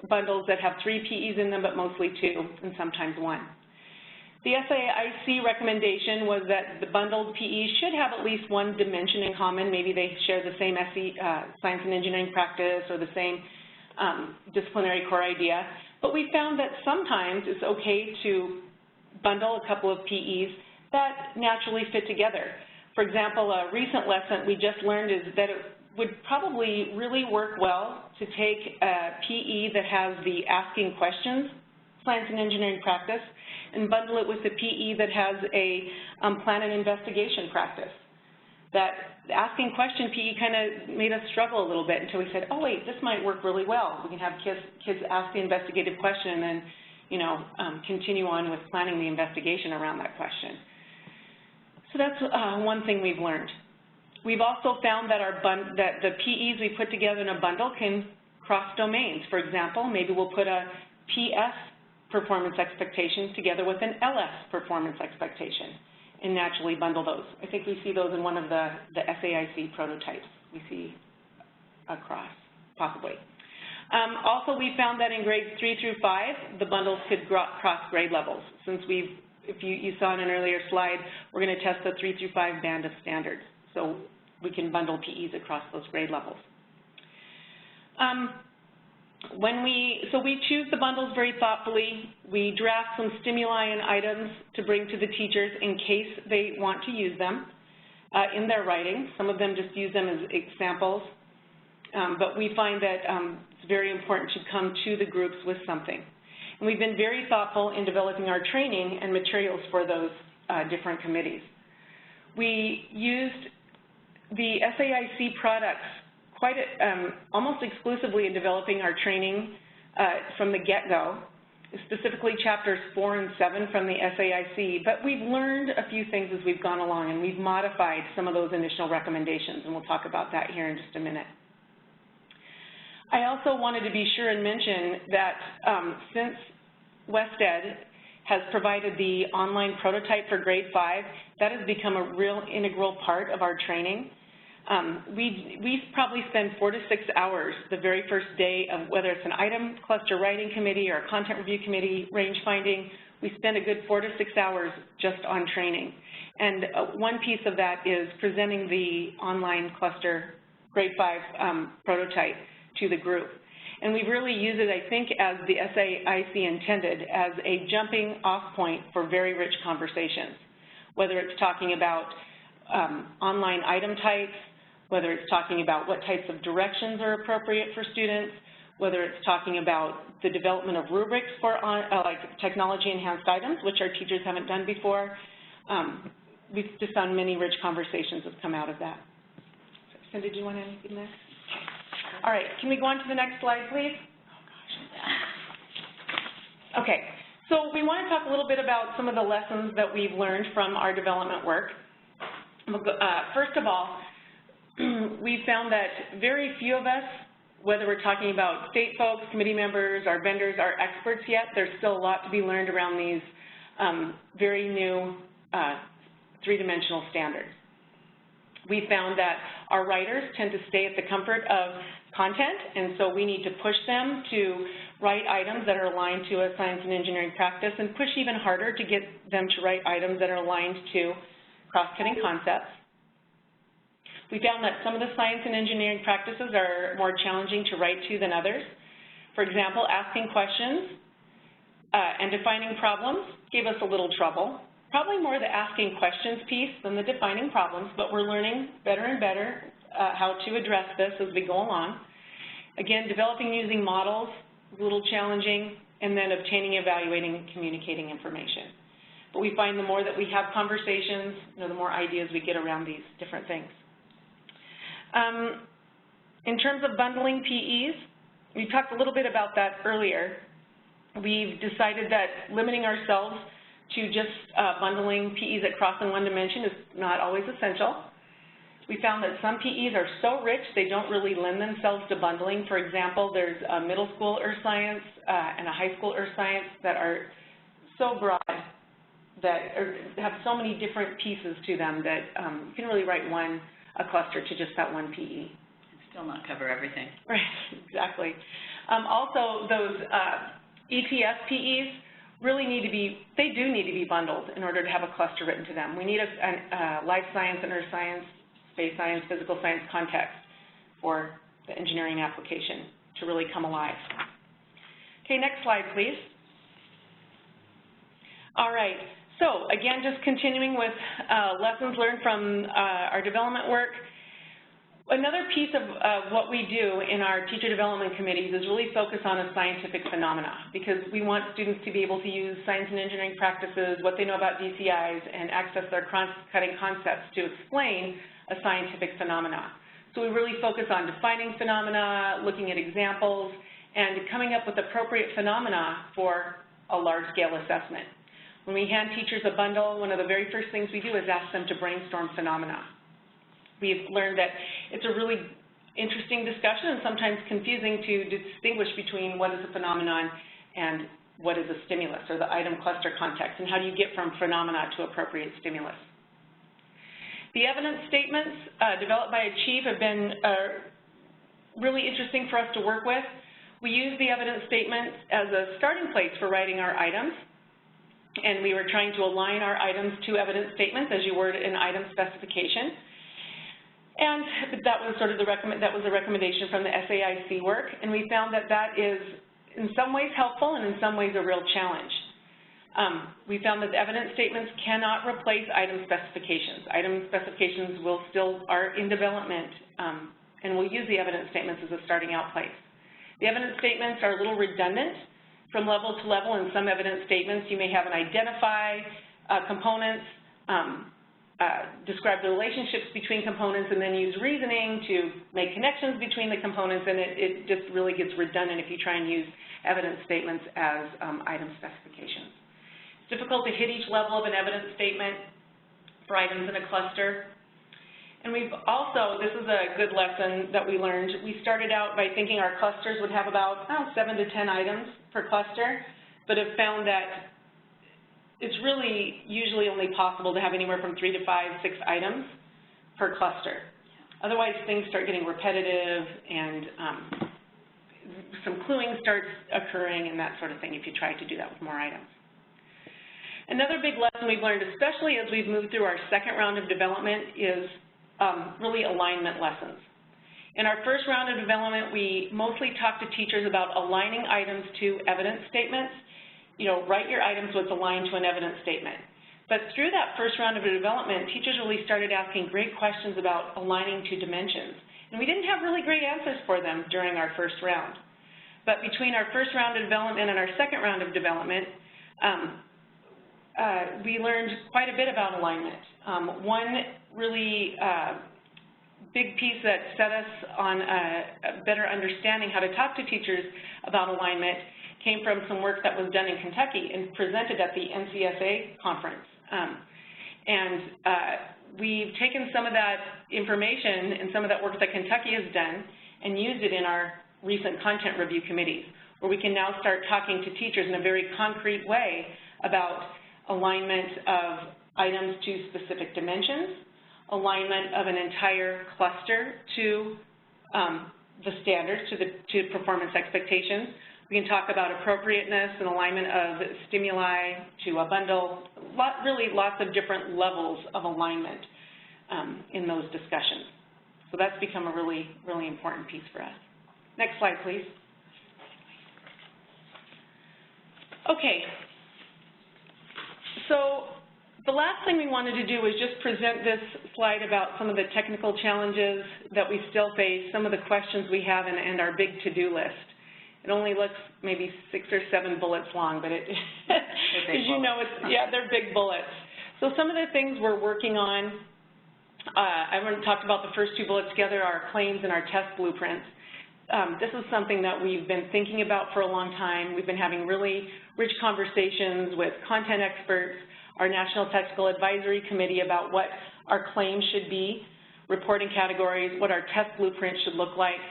bundles that have 3 PEs in them, but mostly 2 and sometimes 1. The SAIC recommendation was that the bundled PEs should have at least 1 dimension in common. Maybe they share the same science and engineering practice or the same disciplinary core idea, but we found that sometimes it's okay to bundle a couple of PEs that naturally fit together. For example, a recent lesson we just learned is that it would probably really work well to take a PE that has the asking questions, science and engineering practice, and bundle it with the PE that has a plan and investigation practice. That asking question PE kind of made us struggle a little bit until we said, oh wait, this might work really well. We can have kids ask the investigative question and then, continue on with planning the investigation around that question. So that's one thing we've learned. We've also found that that the PEs we put together in a bundle can cross domains. For example, maybe we'll put a PS performance expectation together with an LS performance expectation and naturally bundle those. I think we see those in one of the SAIC prototypes we see across, possibly. Also, we found that in grades 3 through 5, the bundles could cross grade levels. Since if you saw in an earlier slide, we're going to test the 3 through 5 band of standards. So we can bundle PEs across those grade levels. So we choose the bundles very thoughtfully. We draft some stimuli and items to bring to the teachers in case they want to use them in their writing. Some of them just use them as examples. But we find that it's very important to come to the groups with something. And we've been very thoughtful in developing our training and materials for those different committees. We used the SAIC products almost exclusively in developing our training from the get-go, specifically chapters 4 and 7 from the SAIC, but we've learned a few things as we've gone along, and we've modified some of those initial recommendations, and we'll talk about that here in just a minute. I also wanted to be sure and mention that since WestEd has provided the online prototype for grade 5, that has become a real integral part of our training. We probably spend 4 to 6 hours the very first day of whether it's an item cluster writing committee or a content review committee, range finding. We spend a good 4 to 6 hours just on training. And one piece of that is presenting the online cluster grade 5 prototype to the group. And we've really used it, I think, as the SAIC intended, as a jumping off point for very rich conversations, whether it's talking about online item types, whether it's talking about what types of directions are appropriate for students, whether it's talking about the development of rubrics for like technology-enhanced items, which our teachers haven't done before. We've just found many rich conversations have come out of that. So, did you want anything next? All right, can we go on to the next slide, please? Okay, so we want to talk a little bit about some of the lessons that we've learned from our development work. First of all, we found that very few of us, whether we're talking about state folks, committee members, our vendors, are experts yet. There's still a lot to be learned around these very new three-dimensional standards. We found that our writers tend to stay at the comfort of content, and so we need to push them to write items that are aligned to a science and engineering practice, and push even harder to get them to write items that are aligned to cross-cutting concepts. We found that some of the science and engineering practices are more challenging to write to than others. For example, asking questions and defining problems gave us a little trouble. Probably more the asking questions piece than the defining problems, but we're learning better and better how to address this as we go along. Again, developing using models, a little challenging, and then obtaining, evaluating, and communicating information. But we find the more that we have conversations, the more ideas we get around these different things. In terms of bundling PEs, we talked a little bit about that earlier. We've decided that limiting ourselves to just bundling PEs that cross in one dimension is not always essential. We found that some PEs are so rich they don't really lend themselves to bundling. For example, there's a middle school earth science and a high school earth science that are so broad that have so many different pieces to them that you can really write a cluster to just that one PE. And still not cover everything. Right, exactly. Also, those ETS PEs really they do need to be bundled in order to have a cluster written to them. We need a life science and earth science, space science, physical science context for the engineering application to really come alive. Okay, next slide, please. All right, so again, just continuing with lessons learned from our development work. Another piece of what we do in our teacher development committees is really focus on a scientific phenomena, because we want students to be able to use science and engineering practices, what they know about DCIs, and access their cross-cutting concepts to explain a scientific phenomena. So we really focus on defining phenomena, looking at examples, and coming up with appropriate phenomena for a large-scale assessment. When we hand teachers a bundle, one of the very first things we do is ask them to brainstorm phenomena. We've learned that it's a really interesting discussion and sometimes confusing to distinguish between what is a phenomenon and what is a stimulus, or the item cluster context, and how do you get from phenomena to appropriate stimulus. The evidence statements developed by Achieve have been really interesting for us to work with. We use the evidence statements as a starting place for writing our items, and we were trying to align our items to evidence statements as you word an item specification. And that was sort of that was a recommendation from the SAIC work, and we found that that is in some ways helpful and in some ways a real challenge. We found that the evidence statements cannot replace item specifications. Item specifications are in development, and we'll use the evidence statements as a starting out place. The evidence statements are a little redundant from level to level. In some evidence statements, you may have an identify components, describe the relationships between components, and then use reasoning to make connections between the components, and it just really gets redundant if you try and use evidence statements as item specifications. It's difficult to hit each level of an evidence statement for items in a cluster. And we've also, this is a good lesson that we learned, we started out by thinking our clusters would have about 7 to 10 items per cluster, but have found that it's really usually only possible to have anywhere from 3 to 5, 6 items per cluster. Otherwise, things start getting repetitive and some cluing starts occurring and that sort of thing if you try to do that with more items. Another big lesson we've learned, especially as we've moved through our second round of development, is really alignment lessons. In our first round of development, we mostly talked to teachers about aligning items to evidence statements. You know, write your items so it's aligned to an evidence statement. But through that first round of development, teachers really started asking great questions about aligning to dimensions. And we didn't have really great answers for them during our first round. But between our first round of development and our second round of development, we learned quite a bit about alignment. One really big piece that set us on a better understanding how to talk to teachers about alignment came from some work that was done in Kentucky and presented at the NCSA conference. We've taken some of that information and some of that work that Kentucky has done and used it in our recent content review committees, where we can now start talking to teachers in a very concrete way about alignment of items to specific dimensions, alignment of an entire cluster to the standards, to performance expectations. We can talk about appropriateness and alignment of stimuli to a bundle, really lots of different levels of alignment in those discussions. So that's become a really, really important piece for us. Next slide, please. Okay. So the last thing we wanted to do was just present this slide about some of the technical challenges that we still face, some of the questions we have, and our big to-do list. It only looks maybe 6 or 7 bullets long, but as you know, they're big bullets. So some of the things we're working on, I haven't talked about the first 2 bullets together, our claims and our test blueprints. This is something that we've been thinking about for a long time. We've been having really rich conversations with content experts, our National Technical Advisory Committee about what our claims should be, reporting categories, what our test blueprint should look like.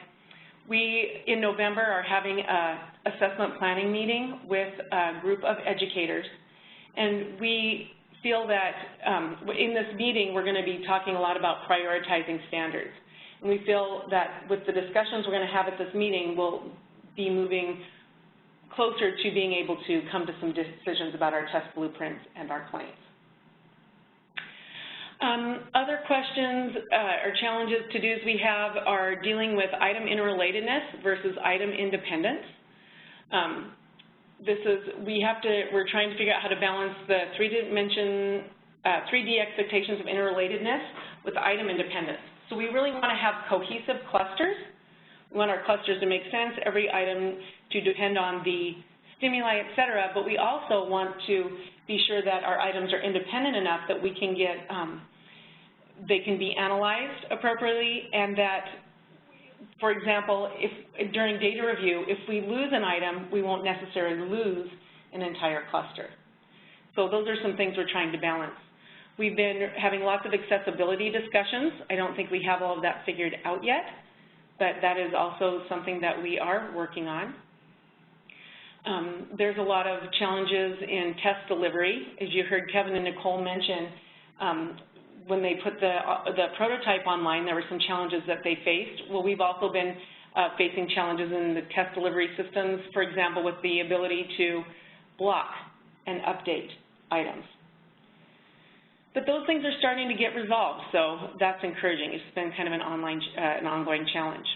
We, in November, are having an assessment planning meeting with a group of educators, and we feel that in this meeting we're going to be talking a lot about prioritizing standards. And we feel that with the discussions we're going to have at this meeting, we'll be moving closer to being able to come to some decisions about our test blueprints and our claims. Other questions or challenges, to-dos we have are dealing with item interrelatedness versus item independence. We're trying to figure out how to balance the 3D expectations of interrelatedness with item independence. So we really want to have cohesive clusters. We want our clusters to make sense, every item to depend on the stimuli, et cetera, but we also want to be sure that our items are independent enough that we can get, they can be analyzed appropriately, and that, for example, if during data review, if we lose an item, we won't necessarily lose an entire cluster. So those are some things we're trying to balance. We've been having lots of accessibility discussions. I don't think we have all of that figured out yet, but that is also something that we are working on. There's a lot of challenges in test delivery. As you heard Kevin and Nicole mention, when they put the prototype online, there were some challenges that they faced. Well, we've also been facing challenges in the test delivery systems, for example, with the ability to block and update items. But those things are starting to get resolved, so that's encouraging. It's been kind of an ongoing challenge.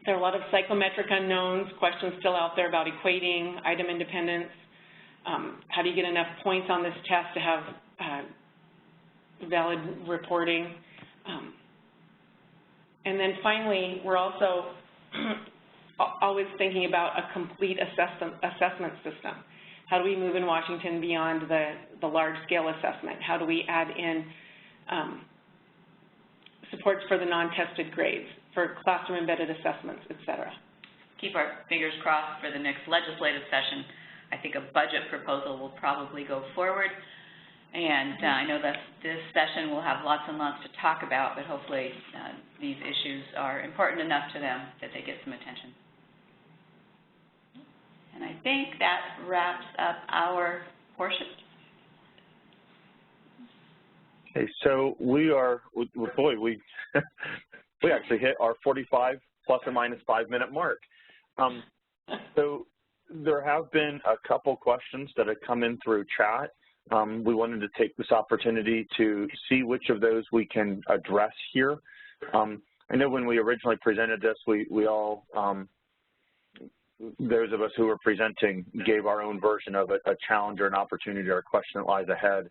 There are a lot of psychometric unknowns, questions still out there about equating, item independence. How do you get enough points on this test to have valid reporting? And then finally, we're also always thinking about a complete assessment system. How do we move in Washington beyond the large-scale assessment? How do we add in supports for the non-tested grades, for classroom-embedded assessments, et cetera? Keep our fingers crossed for the next legislative session. I think a budget proposal will probably go forward. And I know that this session will have lots and lots to talk about, but hopefully these issues are important enough to them that they get some attention. And I think that wraps up our portion. Okay, so we are, boy, we actually hit our 45 plus or minus 5 minute mark. So there have been a couple questions that have come in through chat. We wanted to take this opportunity to see which of those we can address here. I know when we originally presented this, we all, those of us who were presenting gave our own version of a challenge or an opportunity or a question that lies ahead.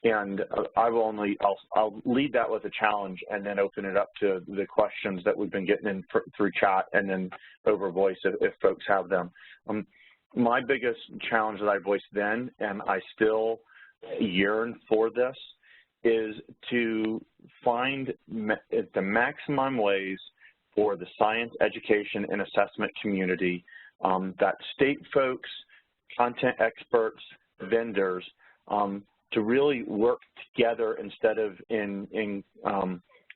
And I'll lead that with a challenge and then open it up to the questions that we've been getting in through chat and then over voice if folks have them. My biggest challenge that I voiced then, and I still yearn for this, is to find the maximum ways for the science, education, and assessment community that state folks, content experts, vendors, to really work together instead of in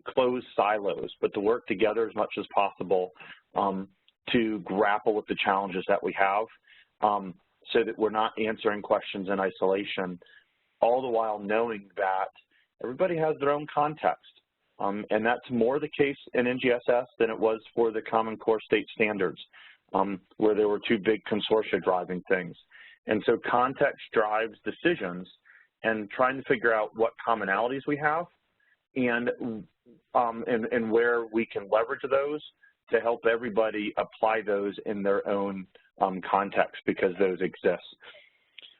closed silos, but to work together as much as possible to grapple with the challenges that we have so that we're not answering questions in isolation, all the while knowing that everybody has their own context. And that's more the case in NGSS than it was for the Common Core state standards, where there were two big consortia driving things. And so context drives decisions, and trying to figure out what commonalities we have and where we can leverage those to help everybody apply those in their own context, because those exist.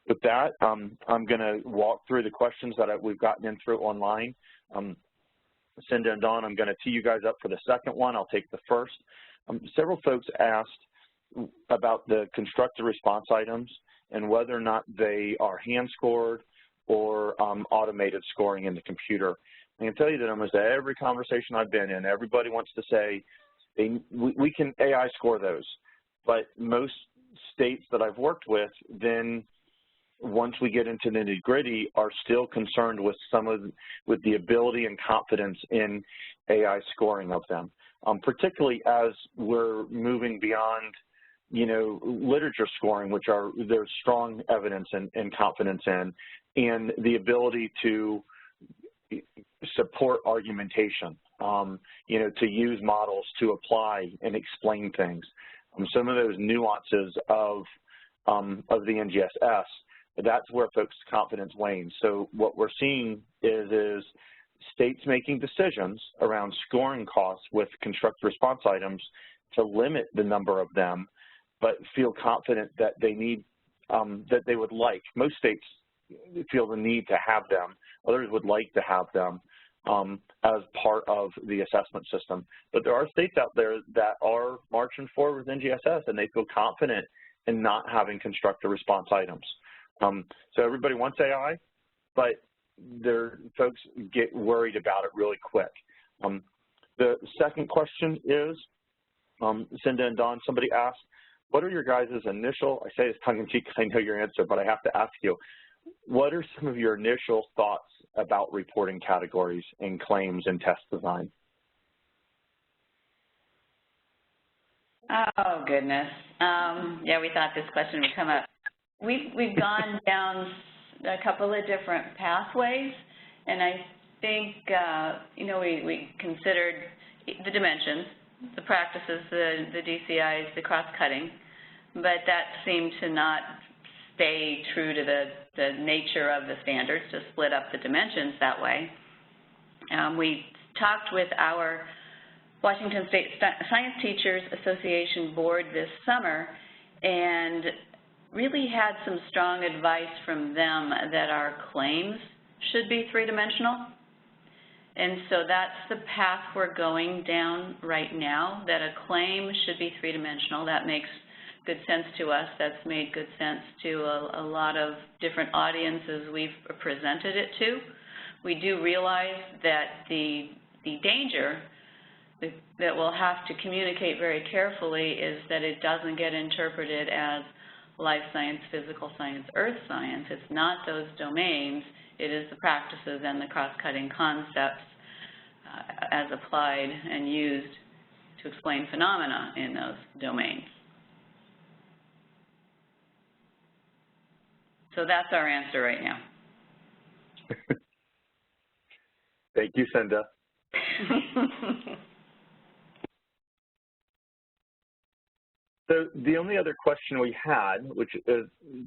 With that, I'm going to walk through the questions that we've gotten in through online. Cinda and Dawn, I'm going to tee you guys up for the second one. I'll take the first. Several folks asked about the constructed response items and whether or not they are hand-scored or automated scoring in the computer. I can tell you that almost every conversation I've been in, everybody wants to say, we can AI score those. But most states that I've worked with, then once we get into the nitty-gritty, are still concerned with with the ability and confidence in AI scoring of them, particularly as we're moving beyond, literature scoring, which there's strong evidence and confidence in, and the ability to support argumentation, to use models to apply and explain things. Some of those nuances of the NGSS, that's where folks' confidence wanes. So what we're seeing is states making decisions around scoring costs with constructed response items to limit the number of them, but feel confident that they need, that they would like. Most states feel the need to have them. Others would like to have them as part of the assessment system. But there are states out there that are marching forward with NGSS, and they feel confident in not having constructed response items. So everybody wants AI, but folks get worried about it really quick. The second question is, Cinda and Dawn, somebody asked what are your guys' initial, I say this tongue-in-cheek because I know your answer, but I have to ask you, what are some of your initial thoughts about reporting categories and claims and test design? Oh, goodness. Yeah, we thought this question would come up. We've gone down a couple of different pathways, and I think, you know, we considered the dimensions, the practices, the DCIs, the cross-cutting, but that seemed to not stay true to the nature of the standards, to split up the dimensions that way. We talked with our Washington State Science Teachers Association board this summer and really had some strong advice from them that our claims should be three-dimensional. And so that's the path we're going down right now, that a claim should be three-dimensional. That makes good sense to us. That's made good sense to a lot of different audiences we've presented it to. We do realize that the danger that we'll have to communicate very carefully is that it doesn't get interpreted as life science, physical science, earth science. It's not those domains. It is the practices and the cross-cutting concepts as applied and used to explain phenomena in those domains. So that's our answer right now. Thank you, Cinda. So the only other question we had, which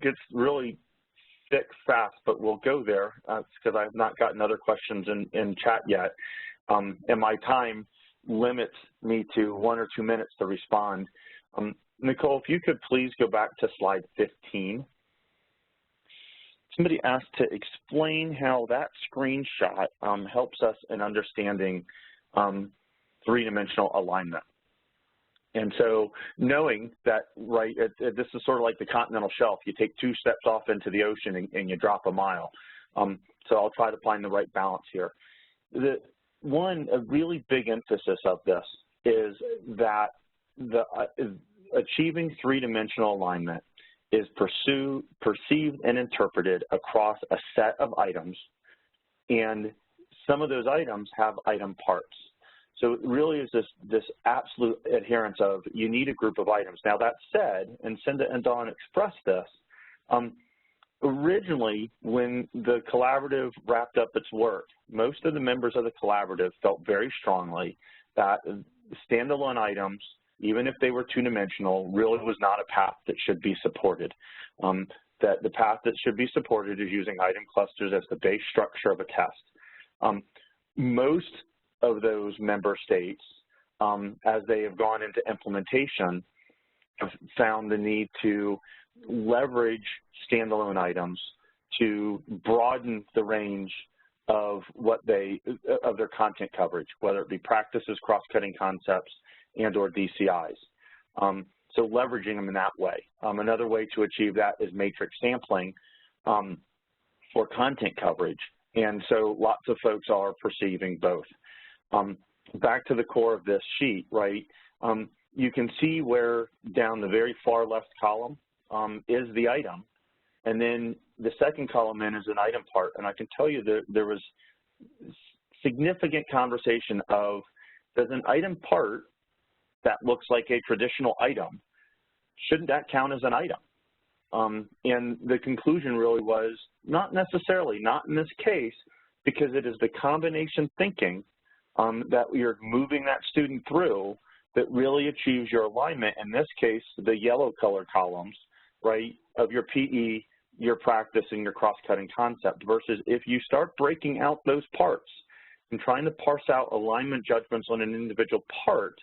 gets really thick fast, but we'll go there because I have not gotten other questions in chat yet, and my time limits me to 1 or 2 minutes to respond. Nicole, if you could please go back to slide 15. Somebody asked to explain how that screenshot helps us in understanding three-dimensional alignment. And so knowing that, right, this is sort of like the continental shelf. You take 2 steps off into the ocean and you drop a mile. So I'll try to find the right balance here. A really big emphasis of this is that achieving three-dimensional alignment is perceived and interpreted across a set of items, and some of those items have item parts. So it really is this absolute adherence of you need a group of items. Now that said, and Cinda and Dawn expressed this, originally when the collaborative wrapped up its work, most of the members of the collaborative felt very strongly that standalone items, even if they were two-dimensional, really was not a path that should be supported. That the path that should be supported is using item clusters as the base structure of a test. Most of those member states, as they have gone into implementation, have found the need to leverage standalone items to broaden the range of of their content coverage, whether it be practices, cross-cutting concepts, and or DCIs. So leveraging them in that way. Another way to achieve that is matrix sampling for content coverage. And so lots of folks are perceiving both. Back to the core of this sheet, right, you can see where down the very far left column is the item, and then the second column in is an item part. And I can tell you that there was significant conversation of, does an item part that looks like a traditional item, shouldn't that count as an item? And the conclusion really was not necessarily, not in this case, because it is the combination thinking that you're moving that student through that really achieves your alignment. In this case, the yellow color columns, right, of your PE, your practice, and your cross-cutting concept, versus if you start breaking out those parts and trying to parse out alignment judgments on an individual part,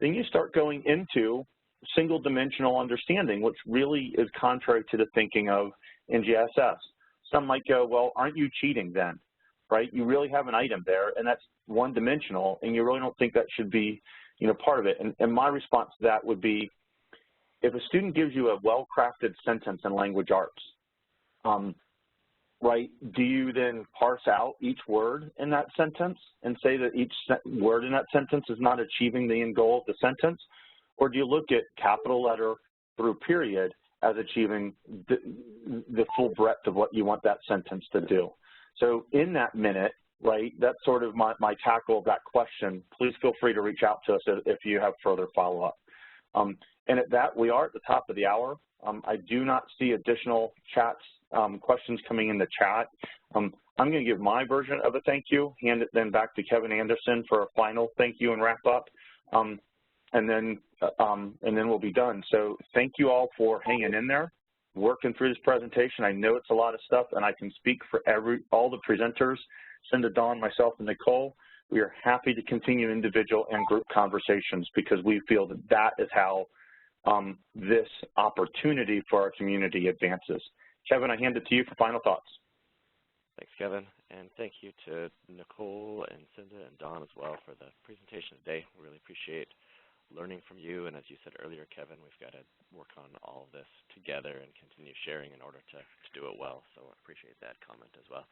then you start going into single-dimensional understanding, which really is contrary to the thinking of NGSS. Some might go, well, aren't you cheating then, right? You really have an item there, and that's one-dimensional, and you really don't think that should be, you know, part of it. And my response to that would be, if a student gives you a well-crafted sentence in language arts, right, do you then parse out each word in that sentence and say that each word in that sentence is not achieving the end goal of the sentence? Or do you look at capital letter through period as achieving the full breadth of what you want that sentence to do. So in that minute, right, that's sort of my tackle of that question. Please feel free to reach out to us if you have further follow-up. And at that, we are at the top of the hour. I do not see additional questions coming in the chat. I'm going to give my version of a thank you, hand it then back to Kevin Anderson for a final thank you and wrap up, and then we'll be done. So thank you all for hanging in there, working through this presentation. I know it's a lot of stuff, and I can speak for all the presenters, Cinda, Dawn, myself, and Nicole. We are happy to continue individual and group conversations because we feel that that is how this opportunity for our community advances. Kevin, I hand it to you for final thoughts. Thanks, Kevin, and thank you to Nicole and Cinda and Dawn as well for the presentation today. We really appreciate learning from you, and as you said earlier, Kevin, we've got to work on all of this together and continue sharing in order to do it well, so I appreciate that comment as well.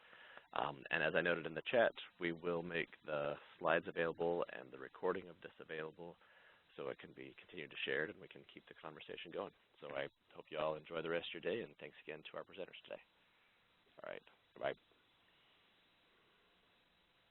And as I noted in the chat, we will make the slides available and the recording of this available so it can be continued to shared and we can keep the conversation going. So I hope you all enjoy the rest of your day, and thanks again to our presenters today.